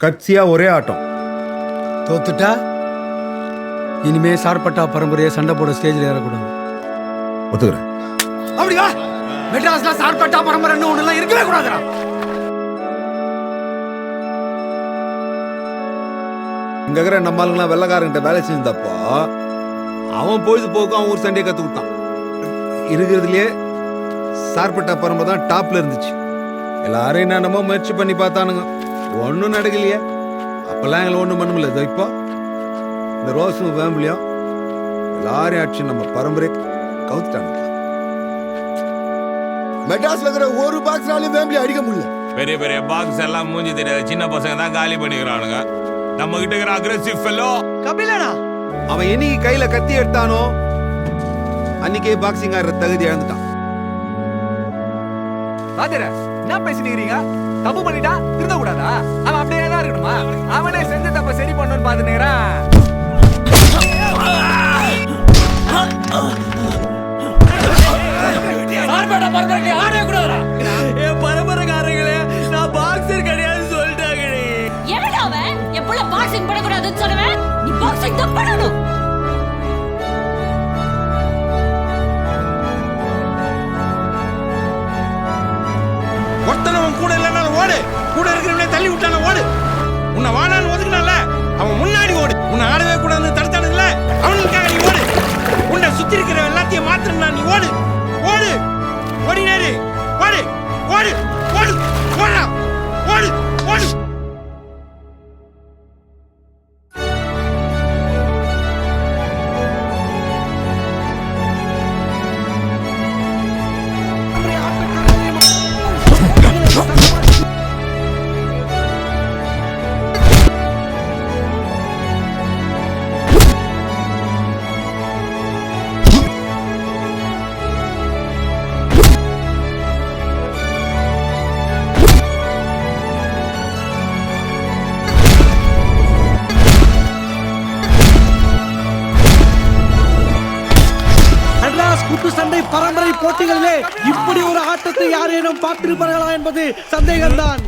கட்சியா ஒரே ஆட்டம். தோத்துட்டா இனிமே சார்பட்டா பரம்பரையை சண்டை போட ஸ்டேஜில் ஏறக்கூடாது. ஒத்துக்கிறேன். அப்படியா? மெட்ராஸ்ல சார்பட்டா பரம்பரை ஒண்ணு இருக்கவே கூடாதுடா. இங்க இருக்கிற நம்மளுங்களாம் வெள்ளக்காரங்கிட்ட வேலை செஞ்சப்போ அவன் பொழுதுபோக்கு அவன் ஊர் சண்டையை கத்து விட்டான். இருக்கிறதுலயே சார்பட்டா பரம்பரை தான் டாப்ல இருந்துச்சு. எல்லாரும் என்னென்னமோ முயற்சி பண்ணி பார்த்தானுங்க, ஒன்றும் நடக்கலையே. அப்பெல்லாம் எங்களை ஒன்றும் பண்ண முடியல. இப்போ இந்த ரோஸும் ஃபேமிலியும் எல்லாரையும் ஆட்சி நம்ம பரம்பரை கவுத்துட்டானுங்க. மெட்ராஸ்ல இருக்கிற ஒரு பாக்ஸ்னாலும் ஃபேமிலி அடிக்க முடியல. பெரிய பெரிய பாக்ஸ் எல்லாம் மூஞ்சி தெரியாது சின்ன பசங்க தான் காலி பண்ணிக்கிறானுங்க. நம்ம கிட்ட இருக்கிற அக்ரெசிவ் ஃபெல்லோ கபிலனா அவன் என்னைக்கு கையில கத்தி எடுத்தானோ அன்னைக்கே பாக்ஸிங் ஆடுற தகுதி இழந்துட்டான். பாத்திர என்ன பேசினீங்க? தப்பு பண்ணிட்டா திருந்த கூடாதா? அவன் அப்படியே தான் இருக்கணுமா? அவனே செஞ்ச தப்ப சரி பண்ணணும்னு பாத்துனேறான். சார்பட பரம்பரைக்கு ஆடவே கூடாதுடா. என் பரம்பரைக்காரங்களே நான் பாக்ஸர் கிடையாது சொல்லிட்டாங்கடி. எவடா அவன்? எப்பள பாக்ஸிங் பண்ண கூடாதுன்னு சொன்னவன்? நீ பாக்ஸிங் தான் பண்ணணும். ஒருத்தனவன் கூட இல்லைனாலும் ஓடு, கூட இருக்கிறவனே தள்ளி விட்டான ஓடு. உன்னை வாழான்னு ஒதுக்கினால அவன் முன்னாடி ஓடு. உன்னை ஆடவே கூடாதுன்னு தடுத்தானுங்கள அவனுக்காக நீ ஓடு. உன்னை சுத்தி இருக்கிற எல்லாத்தையும் மாத்திரம்னா நீ ஓடு ஓடு ஓடினேரு ஓடு ஓடு ஓடு ஓடா ஓடு ஓடு. குத்து சண்டை பரம்பரை போட்டிகளிலே இப்படி ஒரு ஆட்டத்தை யாரேனும் பார்த்திருப்பார்களா என்பது சந்தேகம்தான்.